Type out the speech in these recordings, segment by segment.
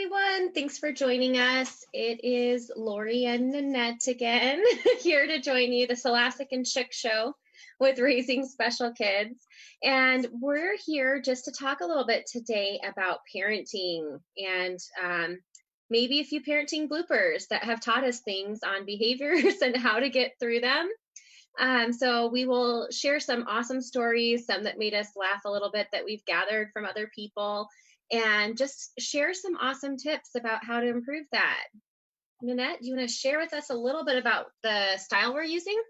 everyone. Thanks for joining us. It is Lori and Nanette again here to join you, the Salasek and Shook show with Raising Special Kids. And we're here just to talk a little bit today about parenting and maybe a few parenting bloopers that have taught us things on behaviors and how to get through them. So we will share some awesome stories, some that made us laugh a little bit that we've gathered from other people, and just share some awesome tips about how to improve that. Nanette, do you want to share with us a little bit about the style we're using?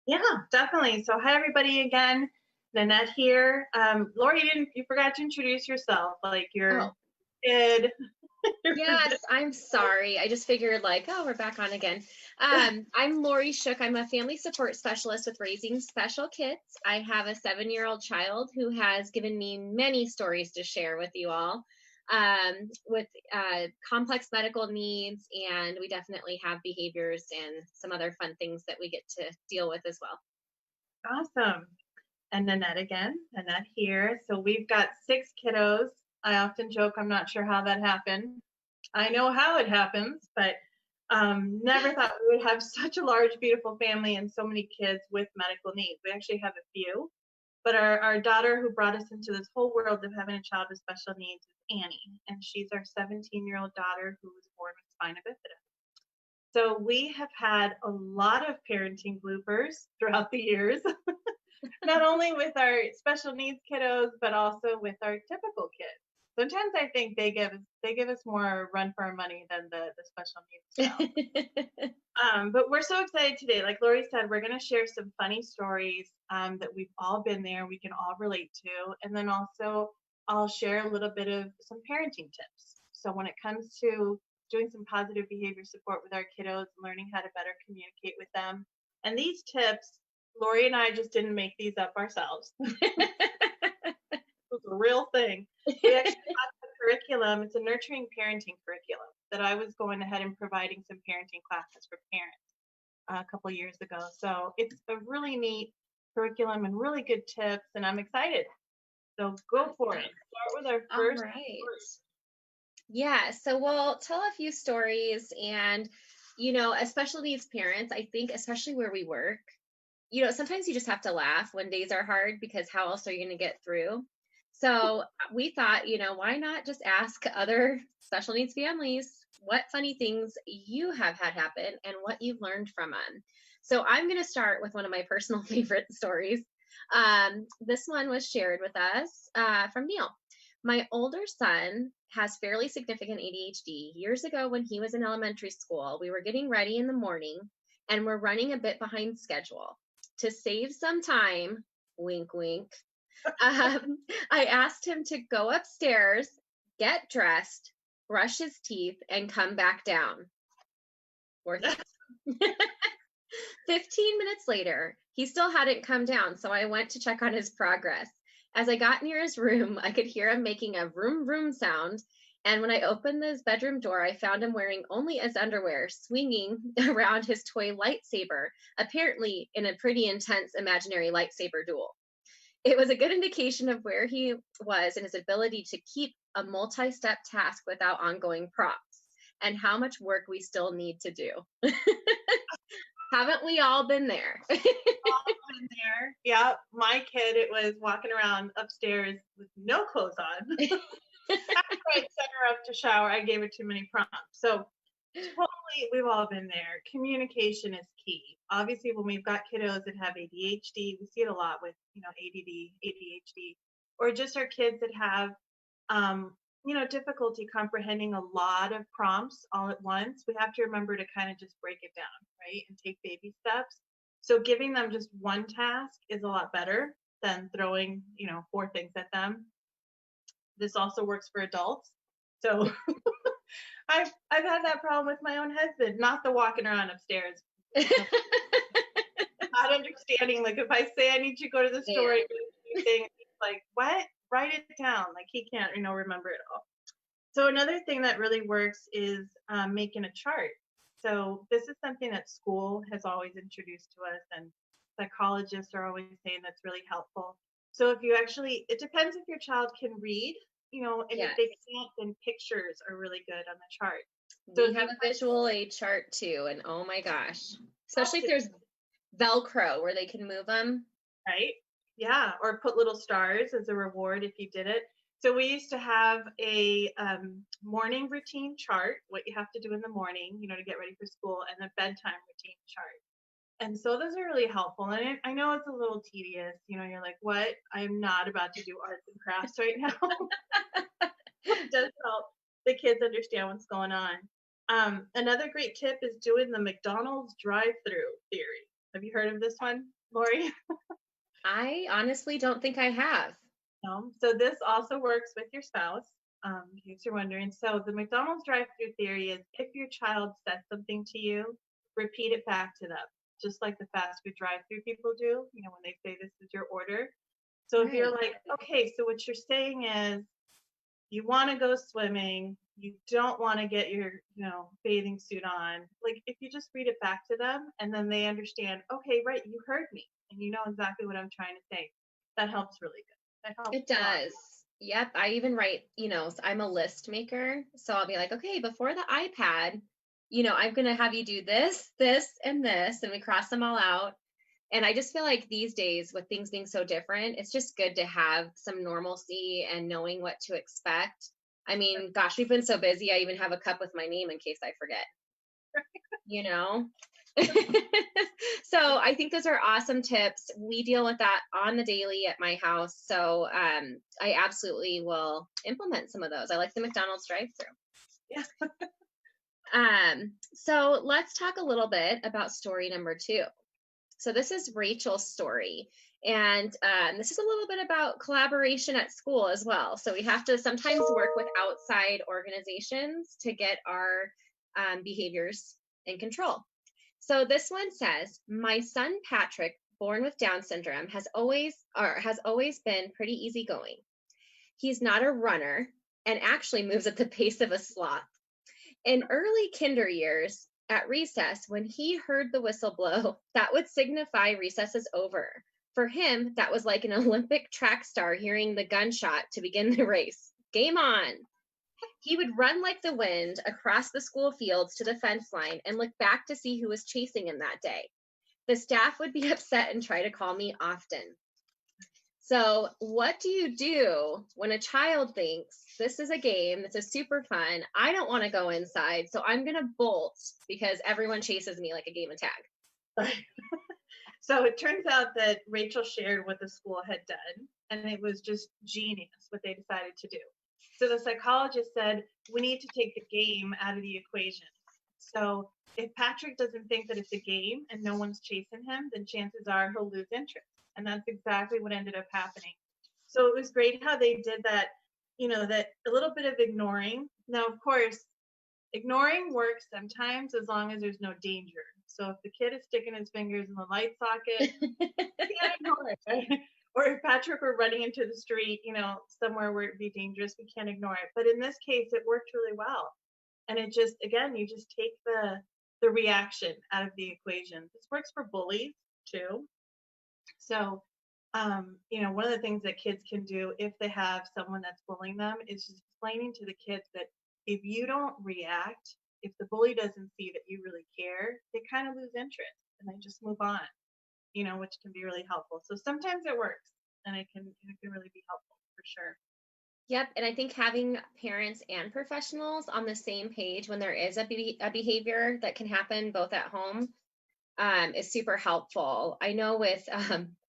Yeah, definitely. So hi everybody again. Nanette here. Lori, you forgot to introduce yourself, like your Oh, kid. yes, I'm sorry. I just figured oh, we're back on again. I'm Lori Shook. I'm a family support specialist with Raising Special Kids. I have a 7-year-old child who has given me many stories to share with you all with complex medical needs, and we definitely have behaviors and some other fun things that we get to deal with as well. Awesome. And Nanette again. Nanette here. So we've got 6 kiddos. I often joke I'm not sure how that happened. I know how it happens, but never thought we would have such a large, beautiful family and so many kids with medical needs. We actually have a few, but our daughter who brought us into this whole world of having a child with special needs is Annie, and she's our 17-year-old daughter who was born with spina bifida. So we have had a lot of parenting bloopers throughout the years, not only with our special needs kiddos, but also with our typical kids. Sometimes I think they give us more run for our money than the special needs child. But we're so excited today. Like Lori said, we're going to share some funny stories that we've all been there, we can all relate to, and then also I'll share a little bit of some parenting tips. So when it comes to doing some positive behavior support with our kiddos, learning how to better communicate with them, and these tips, Lori and I just didn't make these up ourselves. It was a real thing. We actually have a curriculum. It's a nurturing parenting curriculum that I was going ahead and providing some parenting classes for parents a couple of years ago. So it's a really neat curriculum and really good tips, and I'm excited. So go for it. Start with our first. All right. Yeah, so we'll tell a few stories, and as special needs parents, I think especially where we work, sometimes you just have to laugh when days are hard because how else are you going to get through? So we thought, why not just ask other special needs families what funny things you have had happen and what you've learned from them. So I'm going to start with one of my personal favorite stories. This one was shared with us from Neil. My older son has fairly significant ADHD. Years ago, when he was in elementary school, we were getting ready in the morning and we're running a bit behind schedule. To save some time, wink, wink, I asked him to go upstairs, get dressed, brush his teeth, and come back down. Worth it. 15 minutes later, he still hadn't come down, so I went to check on his progress. As I got near his room, I could hear him making a vroom vroom sound, and when I opened his bedroom door, I found him wearing only his underwear, swinging around his toy lightsaber, apparently in a pretty intense imaginary lightsaber duel. It was a good indication of where he was and his ability to keep a multi-step task without ongoing prompts, and how much work we still need to do. Haven't we all been there? All been there. Yeah, my kid, it was walking around upstairs with no clothes on. After I sent her up to shower, I gave her too many prompts. So totally, we've all been there. Communication is key. Obviously, when we've got kiddos that have ADHD, we see it a lot with, ADD, ADHD, or just our kids that have, difficulty comprehending a lot of prompts all at once. We have to remember to kind of just break it down, right, and take baby steps. So giving them just one task is a lot better than throwing, 4 things at them. This also works for adults. So I've had that problem with my own husband, not the walking around upstairs. Not understanding, like if I say I need you to go to the store, he's like, what? Write it down. Like he can't, remember it all. So another thing that really works is making a chart. So this is something that school has always introduced to us, and psychologists are always saying that's really helpful. So if you actually, it depends if your child can read and if Yes. they can't, then pictures are really good on the chart. So We if have you a visual aid chart too, and oh my gosh, especially if practice, there's Velcro where they can move them. right? Yeah, or put little stars as a reward if you did it. So we used to have a morning routine chart, what you have to do in the morning, to get ready for school, and a bedtime routine chart. And so those are really helpful. And I know it's a little tedious. You're like, what? I'm not about to do arts and crafts right now. It does help the kids understand what's going on. Another great tip is doing the McDonald's drive-through theory. Have you heard of this one, Lori? I honestly don't think I have. No. So this also works with your spouse, in case you're wondering. So the McDonald's drive-through theory is if your child says something to you, repeat it back to them, just like the fast food drive-through people do, when they say this is your order. So if you're Right. like, okay, so what you're saying is you want to go swimming, you don't want to get your, bathing suit on. Like if you just read it back to them and then they understand, okay, right, you heard me and you know exactly what I'm trying to say. That helps really good. That helps It a lot. does. Yep. I even write, I'm a list maker. So I'll be like, okay, before the iPad, I'm going to have you do this, this, and this. And we cross them all out. And I just feel like these days, with things being so different, it's just good to have some normalcy and knowing what to expect. I mean, gosh, we've been so busy. I even have a cup with my name in case I forget, you know? So I think those are awesome tips. We deal with that on the daily at my house. So I absolutely will implement some of those. I like the McDonald's drive-through. Yeah. So let's talk a little bit about story number 2. So this is Rachel's story. And this is a little bit about collaboration at school as well. So we have to sometimes work with outside organizations to get our behaviors in control. So this one says, my son Patrick, born with Down syndrome, has always been pretty easygoing. He's not a runner and actually moves at the pace of a sloth. In early kinder years, at recess, when he heard the whistle blow, that would signify recess is over. For him, that was like an Olympic track star hearing the gunshot to begin the race. Game on. He would run like the wind across the school fields to the fence line and look back to see who was chasing him that day. The staff would be upset and try to call me often. So, what do you do when a child thinks this is a game, this is super fun, I don't want to go inside, so I'm going to bolt because everyone chases me like a game of tag? So it turns out that Rachel shared what the school had done, and it was just genius what they decided to do. So the psychologist said, we need to take the game out of the equation. So if Patrick doesn't think that it's a game and no one's chasing him, then chances are he'll lose interest. And that's exactly what ended up happening. So it was great how they did that, that a little bit of ignoring. Now, of course, ignoring works sometimes as long as there's no danger. So if the kid is sticking his fingers in the light socket, you can't ignore it. Right? Or if Patrick were running into the street, somewhere where it'd be dangerous, we can't ignore it. But in this case, it worked really well. And it just, again, you just take the reaction out of the equation. This works for bullies too. So, one of the things that kids can do if they have someone that's bullying them is just explaining to the kids that if you don't react, if the bully doesn't see that you really care, they kind of lose interest and they just move on, which can be really helpful. So sometimes it works and it can really be helpful for sure. Yep. And I think having parents and professionals on the same page when there is a behavior that can happen both at home is super helpful. I know with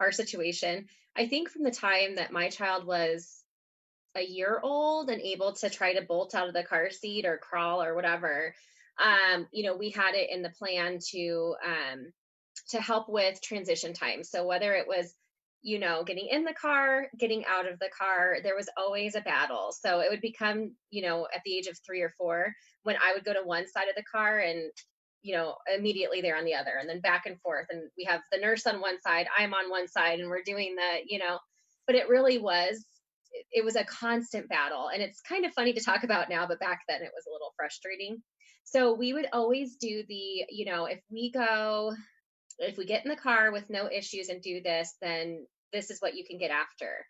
our situation, I think from the time that my child was a year old and able to try to bolt out of the car seat or crawl or whatever, we had it in the plan to help with transition time. So whether it was getting in the car, getting out of the car, there was always a battle. So it would become, at the age of 3 or 4, when I would go to one side of the car and, immediately they're on the other, and then back and forth. And we have the nurse on one side, I'm on one side, and we're doing but it really was, it was a constant battle. And it's kind of funny to talk about now, but back then it was a little frustrating. So we would always do the, if we get in the car with no issues and do this, then this is what you can get after.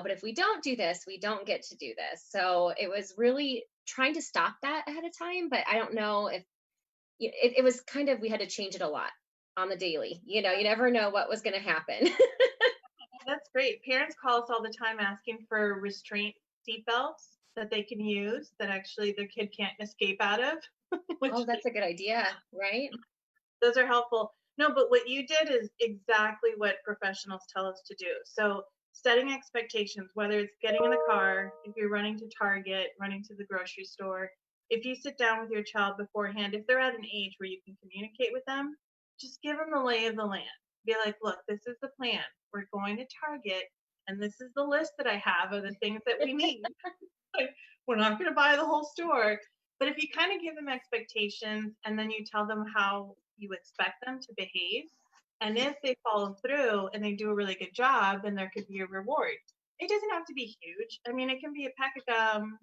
but if we don't do this, we don't get to do this. So it was really trying to stop that ahead of time. But I don't know if it was kind of, we had to change it a lot on the daily. You never know what was going to happen. That's great. Parents call us all the time asking for restraint seatbelts that they can use that actually their kid can't escape out of, which Oh, that's a good idea, right? those are helpful. No, but what you did is exactly what professionals tell us to do. So setting expectations, whether it's getting in the car, if you're running to Target, running to the grocery store, if you sit down with your child beforehand, if they're at an age where you can communicate with them, just give them the lay of the land. Be like, look, this is the plan. We're going to Target, and this is the list that I have of the things that we need. Like, we're not going to buy the whole store. But if you kind of give them expectations and then you tell them how you expect them to behave, and if they follow through and they do a really good job, then there could be a reward. It doesn't have to be huge. I mean, it can be a pack of gum,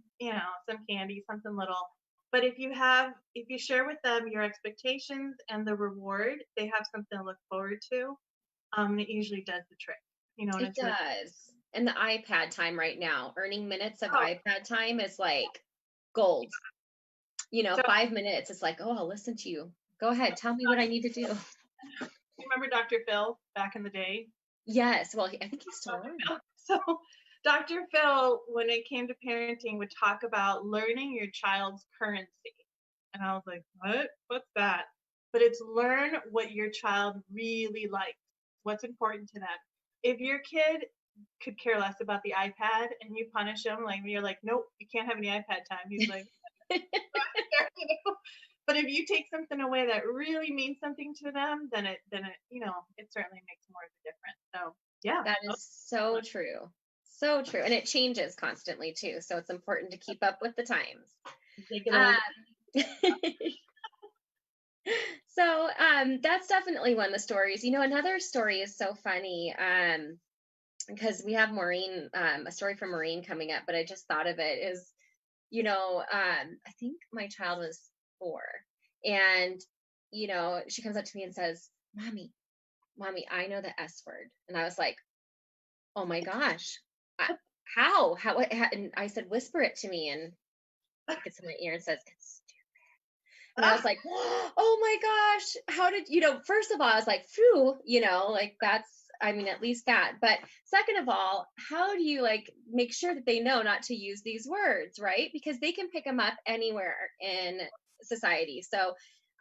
some candy, something little. But if you share with them your expectations and the reward, they have something to look forward to. It usually does the trick, and It it's really, does. And the iPad time right now, earning minutes of oh, iPad time is like gold. so 5 minutes, it's like, oh, I'll listen to you. Go ahead, tell me what I need to do. you remember Dr. Phil back in the day? Yes, well, I think he's still Dr. on. Phil. So Dr. Phil, when it came to parenting, would talk about learning your child's currency. And I was like, what? What's that? But it's learn what your child really likes, what's important to them. If your kid could care less about the iPad and you punish him, like you're like, nope, you can't have any iPad time. He's like, but if you take something away that really means something to them, then it certainly makes more of a difference. So yeah. That is so true. So true. And it changes constantly too. So it's important to keep up with the times. They get old. Um, so that's definitely one of the stories. Another story is so funny. Because we have Maureen, a story from Maureen coming up, but I just thought of it is, I think my child was 4, and, she comes up to me and says, Mommy, I know the S word. And I was like, oh my gosh, I- and I said, whisper it to me. And it gets in my ear and says, it's and I was like, oh my gosh, how did, first of all, I was like, phew, like at least that. But second of all, how do you like make sure that they know not to use these words, right? Because they can pick them up anywhere in society. So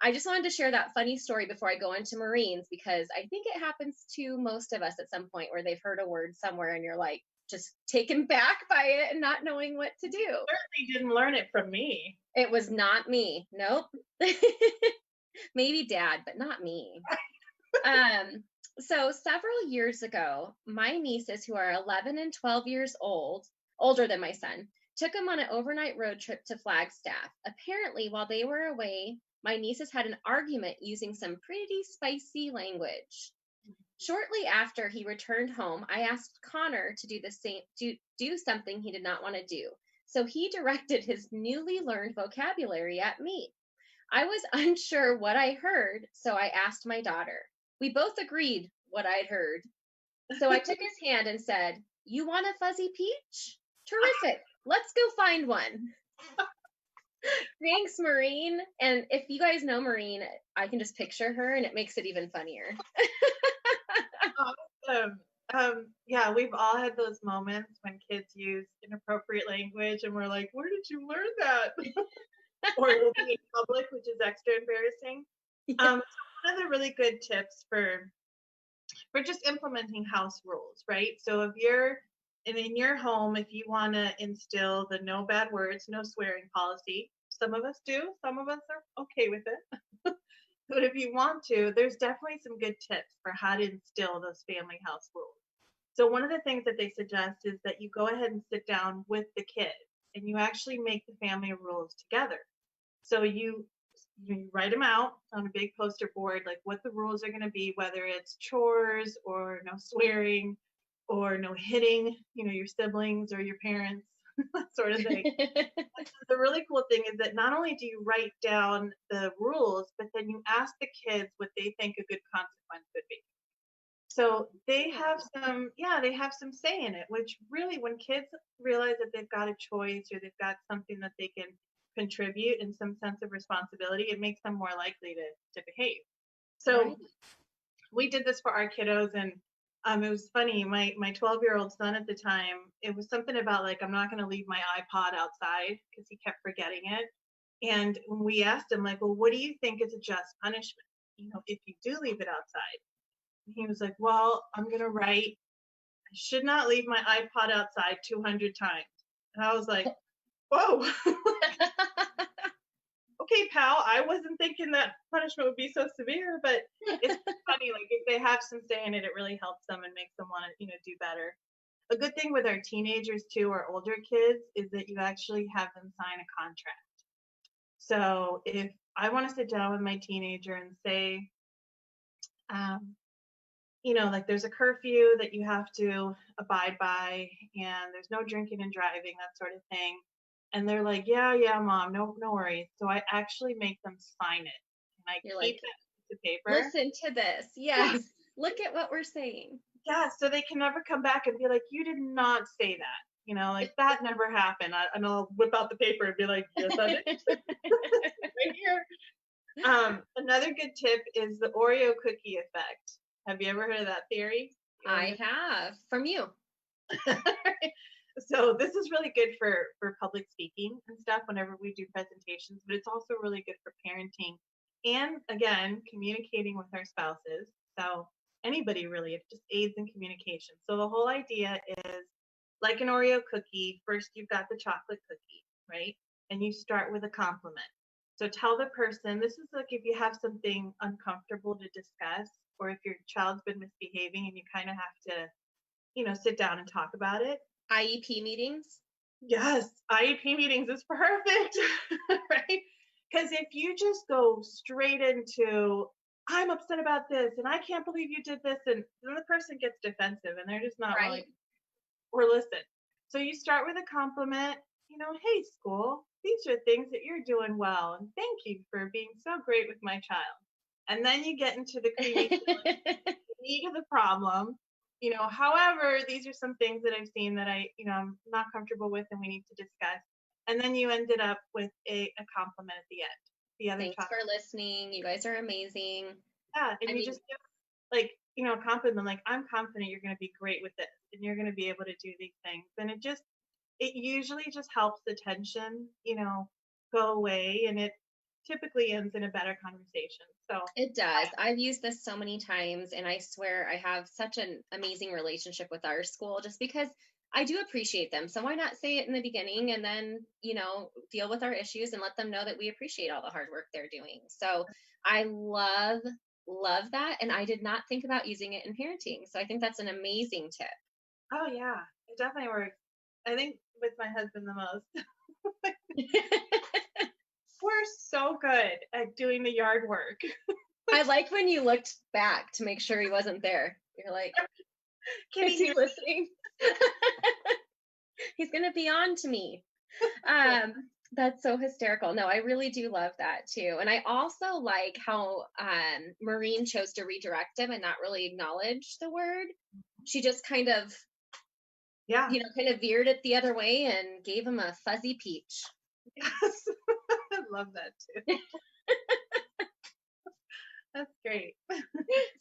I just wanted to share that funny story before I go into Marines, because I think it happens to most of us at some point where they've heard a word somewhere and you're like, just taken back by it and not knowing what to do. Certainly didn't learn it from me. It was not me. Nope. Maybe Dad, but not me. So several years ago, my nieces, who are 11 and 12 years old, older than my son, took them on an overnight road trip to Flagstaff. Apparently, while they were away, my nieces had an argument using some pretty spicy language. Shortly after he returned home, I asked Connor to do the same, do something he did not want to do. So he directed his newly learned vocabulary at me. I was unsure what I heard, so I asked my daughter. We both agreed what I'd heard. So I took his hand and said, "You want a fuzzy peach? Terrific. Let's go find one." Thanks, Maureen. And if you guys know Maureen, I can just picture her and it makes it even funnier. Yeah, we've all had those moments when kids use inappropriate language and we're like, where did you learn that? Or it'll be in public, which is extra embarrassing. So one of the really good tips for just implementing house rules, right? So if you're in your home, if you want to instill the no bad words, no swearing policy, some of us do, some of us are okay with it. But if you want to, there's definitely some good tips for how to instill those family house rules. So one of the things that they suggest is that you go ahead and sit down with the kids and you actually make the family rules together. So you write them out on a big poster board, like what the rules are going to be, whether it's chores or no swearing or no hitting, your siblings or your parents, that sort of thing. The really cool thing is that not only do you write down the rules, but then you ask the kids what they think a good consequence would be. So they Yeah. have some, yeah, they have some say in it, which really, when kids realize that they've got a choice or they've got something that they can contribute and some sense of responsibility, it makes them more likely to behave. Right. So we did this for our kiddos, and it was funny. My 12-year-old son at the time, it was something about like, I'm not going to leave my iPod outside because he kept forgetting it. And when we asked him, like, well, what do you think is a just punishment? If you do leave it outside. And he was like, well, I'm going to write, I should not leave my iPod outside 200 times. And I was like, whoa, okay, pal, I wasn't thinking that punishment would be so severe, but it's funny, like if they have some say in it, it really helps them and makes them want to, do better. A good thing with our teenagers too, or older kids, is that you actually have them sign a contract. So if I want to sit down with my teenager and say, um, like there's a curfew that you have to abide by, and there's no drinking and driving, that sort of thing. And they're like, yeah, yeah, mom, no worries. So I actually make them sign it, and I You're keep like, that piece of paper. listen to this. Yeah, Yes. Look at what we're saying. yeah. So they can never come back and be like, you did not say that. Like that never happened. And I'll whip out the paper and be like, yes, I did. Right here. Another good tip is the Oreo cookie effect. Have you ever heard of that theory? The I Oreo have from you. So this is really good for public speaking and stuff whenever we do presentations, but it's also really good for parenting and, again, communicating with our spouses. So anybody really, it just aids in communication. So the whole idea is like an Oreo cookie. First, you've got the chocolate cookie, right? And you start with a compliment. So tell the person, this is like if you have something uncomfortable to discuss, or if your child's been misbehaving and you kind of have to, sit down and talk about it. IEP meetings. Yes, IEP meetings is perfect, right? Because if you just go straight into, I'm upset about this and I can't believe you did this, and then the person gets defensive and they're just not willing Right. or listen. So you start with a compliment, hey, school, these are things that you're doing well, and thank you for being so great with my child. And then you get into the creamy meat of the problem. However, these are some things that I've seen that I'm not comfortable with and we need to discuss. And then you ended up with a compliment at the end. The other Thanks child. for listening. You guys are amazing. Yeah. And I you mean, just give like, a compliment, like, I'm confident you're going to be great with this and you're going to be able to do these things. And it usually just helps the tension, go away, and it typically ends in a better conversation. So it does. I've used this so many times, and I swear I have such an amazing relationship with our school just because I do appreciate them. So why not say it in the beginning and then, deal with our issues and let them know that we appreciate all the hard work they're doing. So I love that. And I did not think about using it in parenting. So I think that's an amazing tip. oh yeah, it definitely works. I think with my husband the most. We're so good at doing the yard work. I like when you looked back to make sure he wasn't there. You're like, Can is he he hear me? listening? He's going to be on to me. That's so hysterical. No, I really do love that too. And I also like how Maureen chose to redirect him and not really acknowledge the word. She just Yeah. kind of veered it the other way and gave him a fuzzy peach. Yes. I love that too. That's great.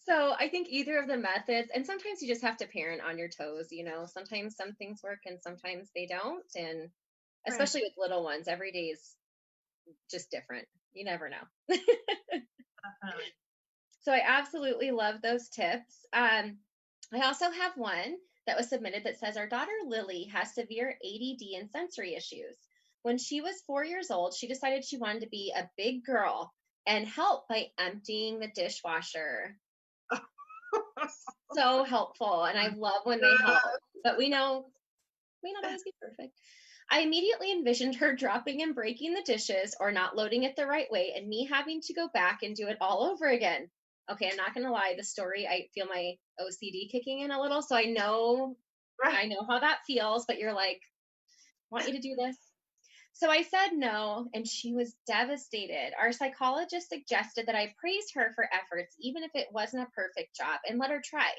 So I think either of the methods, and sometimes you just have to parent on your toes, sometimes some things work and sometimes they don't. And Right. especially with little ones, every day is just different. You never know. Definitely. So I absolutely love those tips. I also have one that was submitted that says our daughter Lily has severe ADD and sensory issues. When she was 4 years old, she decided she wanted to be a big girl and help by emptying the dishwasher. So helpful. And I love when they help, but we know may not always be perfect. I immediately envisioned her dropping and breaking the dishes or not loading it the right way and me having to go back and do it all over again. Okay, I'm not going to lie, the story, I feel my OCD kicking in a little, so I know Right. how that feels, but you're like, want you to do this? So I said no, and she was devastated. Our psychologist suggested that I praise her for efforts, even if it wasn't a perfect job, and let her try.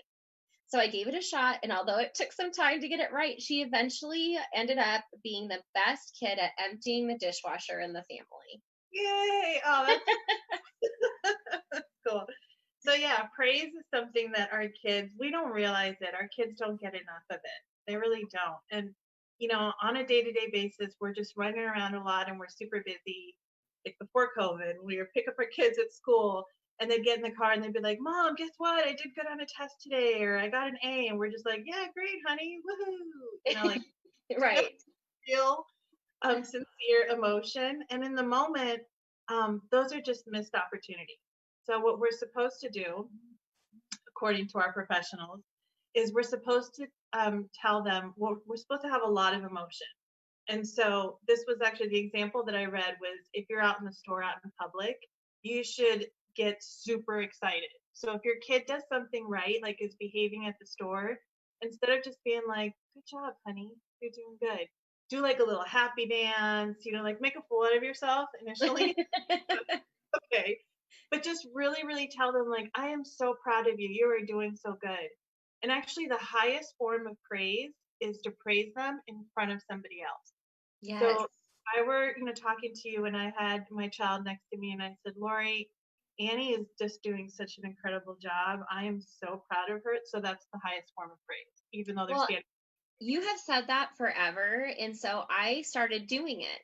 So I gave it a shot, and although it took some time to get it right, she eventually ended up being the best kid at emptying the dishwasher in the family. Yay! Oh, that's cool. So yeah, praise is something that our kids, we don't realize it. Our kids don't get enough of it. They really don't. And on a day-to-day basis, we're just running around a lot and we're super busy. Like before COVID, we would pick up our kids at school and they'd get in the car and they'd be like, Mom, guess what? I did good on a test today, or I got an A. And we're just like, yeah, great, honey. Woohoo. Like Right. real sincere emotion. And in the moment, those are just missed opportunities. So what we're supposed to do, according to our professionals, is we're supposed to tell them, we're supposed to have a lot of emotion. And so this was actually the example that I read was, if you're out in the store, out in public, you should get super excited. So if your kid does something right, like is behaving at the store, instead of just being like, good job, honey, you're doing good, do like a little happy dance, like make a fool out of yourself initially. Okay. But just really, really tell them, like, I am so proud of you. You are doing so good. And actually, the highest form of praise is to praise them in front of somebody else. Yes. So if I were, talking to you and I had my child next to me and I said, Lori, Annie is just doing such an incredible job. I am so proud of her. So that's the highest form of praise, even though they're Well, standing. you have said that forever. And so I started doing it.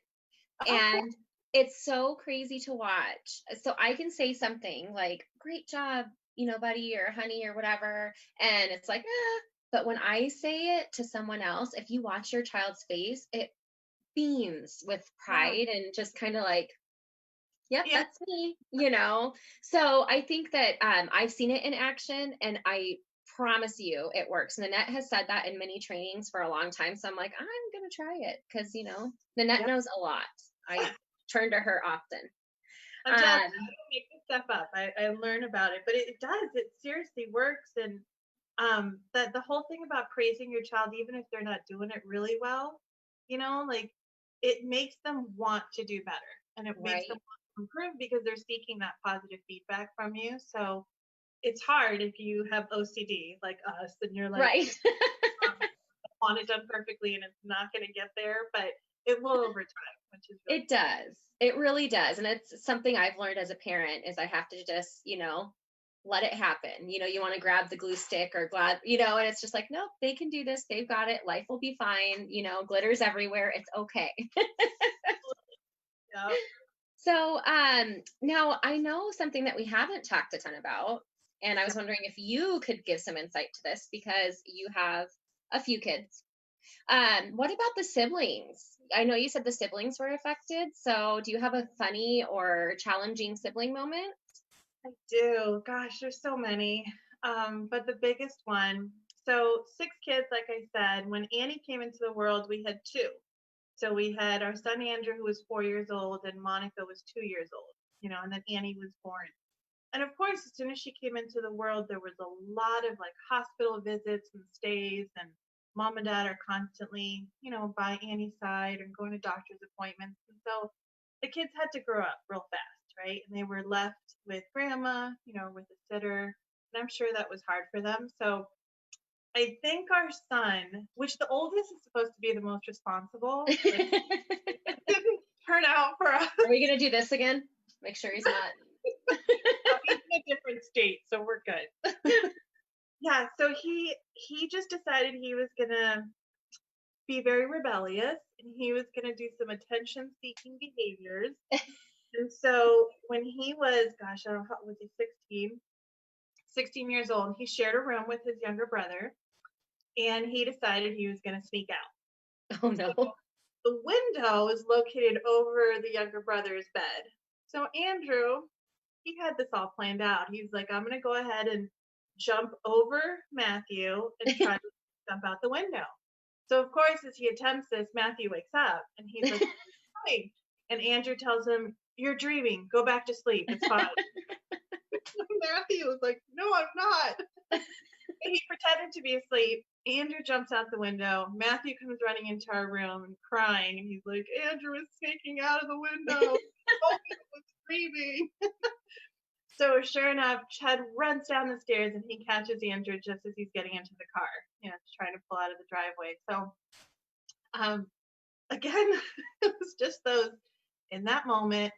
Oh, cool. And it's so crazy to watch. So I can say something like, great job, buddy or honey or whatever. And it's like, but when I say it to someone else, if you watch your child's face, it beams with Yeah. pride and just kind of like, yep, Yeah. that's me. So I think that I've seen it in action, and I promise you it works. Nanette has said that in many trainings for a long time. So I'm like, I'm going to try it because, Nanette Yep. knows a lot. I turn to her often. I'm telling you, I don't make this stuff up. I learn about it, but it does. It seriously works. And that the whole thing about praising your child, even if they're not doing it really well, like it makes them want to do better, and it makes them Right. want to improve because they're seeking that positive feedback from you. So it's hard if you have OCD like us, and you're like, Right. I want it done perfectly, and it's not going to get there, but it will over time, which is really It does. It really does. And it's something I've learned as a parent is I have to just, let it happen. You want to grab the glue stick or and it's just like, nope, they can do this. They've got it. Life will be fine. Glitters everywhere. It's okay. yeah. So now I know something that we haven't talked a ton about. And I was wondering if you could give some insight to this because you have a few kids. What about the siblings? I know you said the siblings were affected. So do you have a funny or challenging sibling moment? I do. Gosh, there's so many. But the biggest one, so 6 kids, like I said, when Annie came into the world, we had two. So we had our son Andrew, who was 4 years old, and Monica was 2 years old, and then Annie was born. And of course, as soon as she came into the world, there was a lot of like hospital visits and stays, and mom and dad are constantly, by Annie's side and going to doctor's appointments. And so the kids had to grow up real fast, right? And they were left with grandma, with a sitter. And I'm sure that was hard for them. So I think our son, which the oldest is supposed to be the most responsible, Are like, didn't turn out for us. we going to do this again? Make sure he's not. He's in a different state, so we're good. Yeah, so he just decided he was gonna be very rebellious and he was gonna do some attention-seeking behaviors. And so when he was, gosh, I don't know, how was he 16 years old, he shared a room with his younger brother, and he decided he was gonna sneak out. Oh no. So the window is located over the younger brother's bed. So Andrew, he had this all planned out. He's like, I'm going to go ahead and jump over Matthew and try to jump out the window. So, of course, as he attempts this, Matthew wakes up and he's like, "Hey." And Andrew tells him, "You're dreaming. Go back to sleep. It's fine." Matthew was like, "No, I'm not." And he pretended to be asleep. Andrew jumps out the window. Matthew comes running into our room and crying. And he's like, "Andrew is sneaking out of the window. Oh, he was screaming." So sure enough, Chad runs down the stairs and he catches Andrew just as he's getting into the car, trying to pull out of the driveway. So um, again, it was just those in that moment.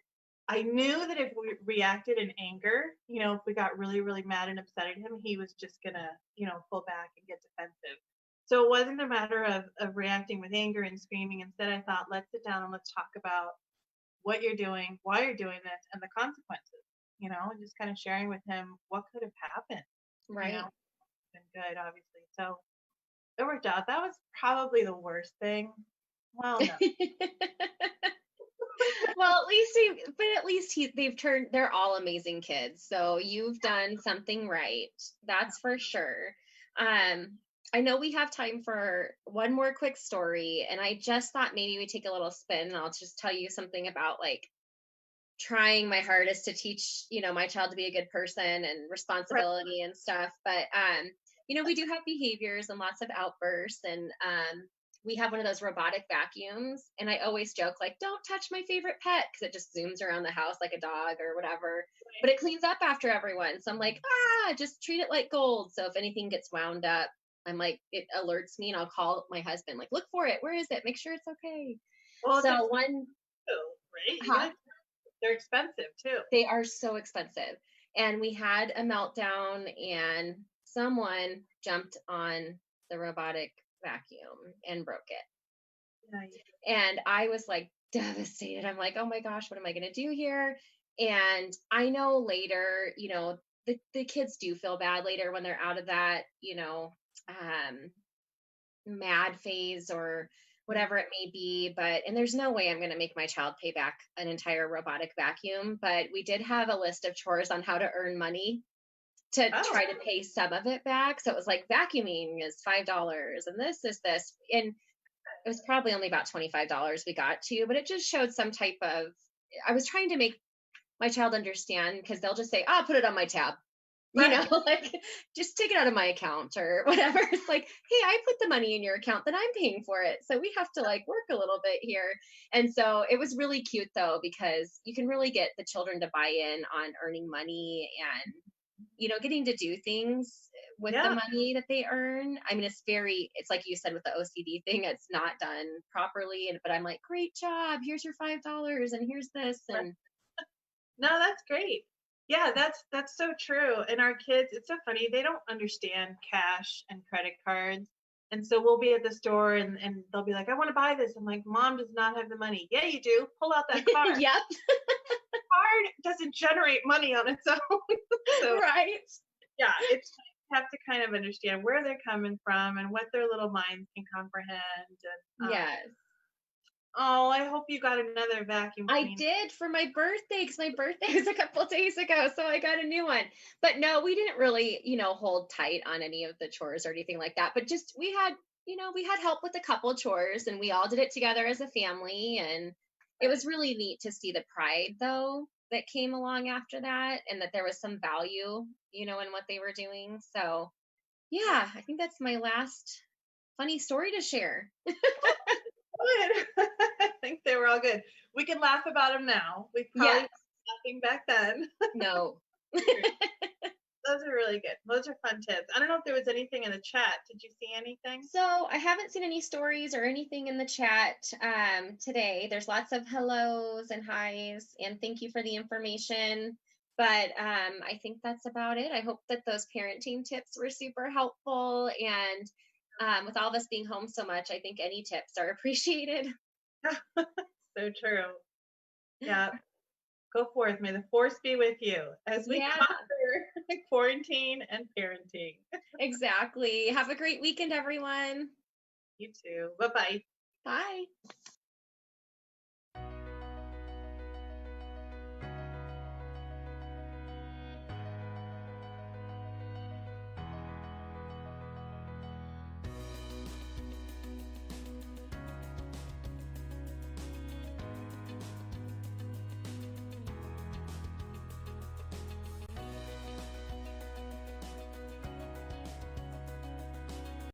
I knew that if we reacted in anger, if we got really, really mad and upset at him, he was just gonna, pull back and get defensive. So it wasn't a matter of reacting with anger and screaming. Instead, I thought, let's sit down and let's talk about what you're doing, why you're doing this, and the consequences, and just kind of sharing with him what could have happened, Right. been good, obviously. So it worked out. That was probably the worst thing. Well, no. Well, at least they're all amazing kids. So you've done something right. That's for sure. I know we have time for one more quick story, and I just thought maybe we take a little spin and I'll just tell you something about like trying my hardest to teach, my child to be a good person and Right. responsibility and stuff. But we do have behaviors and lots of outbursts, and we have one of those robotic vacuums, and I always joke like, don't touch my favorite pet, because it just zooms around the house like a dog or whatever, but it cleans up after everyone. So I'm like, just treat it like gold. So if anything gets wound up, I'm like, it alerts me and I'll call my husband, like, look for it, where is it, make sure it's okay. Well, it's So expensive, one right? huh They're expensive too. They are so expensive. And we had a meltdown, and someone jumped on the robotic vacuum and broke it. Nice. And I was like devastated. I'm like, oh my gosh, what am I going to do here? And I know later, the kids do feel bad later when they're out of that, um, mad phase or whatever it may be. And there's no way I'm going to make my child pay back an entire robotic vacuum. But we did have a list of chores on how to earn money to Oh, try to pay some of it back. So it was like vacuuming is $5 and this is this. And it was probably only about $25 we got to, but it just showed some type of, I was trying to make my child understand, because they'll just say, put it on my tab. right. Like, just take it out of my account or whatever. It's like, hey, I put the money in your account, then I'm paying for it. So we have to like work a little bit here. And so it was really cute though, because you can really get the children to buy in on earning money and, getting to do things with the Yeah. money that they earn. I mean, it's like you said with the OCD thing, it's not done properly. But I'm like, great job. Here's your $5 and here's this. Right. And No, that's great. Yeah, that's so true. And our kids, it's so funny. They don't understand cash and credit cards. And so we'll be at the store and they'll be like, I want to buy this. I'm like, Mom does not have the money. Yeah, you do. Pull out that card. yep, Card doesn't generate money on its own. So right. yeah, it's you have to kind of understand where they're coming from and what their little minds can comprehend. And Yes. oh, I hope you got another vacuum I cleaner. did for my birthday, because my birthday was a couple days ago, so I got a new one. But no, we didn't really, hold tight on any of the chores or anything like that. But just we had help with a couple chores, and we all did it together as a family. And it was really neat to see the pride though that came along after that, and that there was some value, in what they were doing. So yeah, I think that's my last funny story to share. Good. I think they were all good. We can laugh about them now. We probably Yes. were laughing back then. No. Those are really good. Those are fun tips. I don't know if there was anything in the chat. Did you see anything? So I haven't seen any stories or anything in the chat today. There's lots of hellos and highs, and thank you for the information. But I think that's about it. I hope that those parenting tips were super helpful. And with all of us being home so much, I think any tips are appreciated. So true. Yeah. Go forth. May the force be with you as we Yeah, conquer quarantine and parenting. exactly. Have a great weekend, everyone. You too. Bye bye. Bye.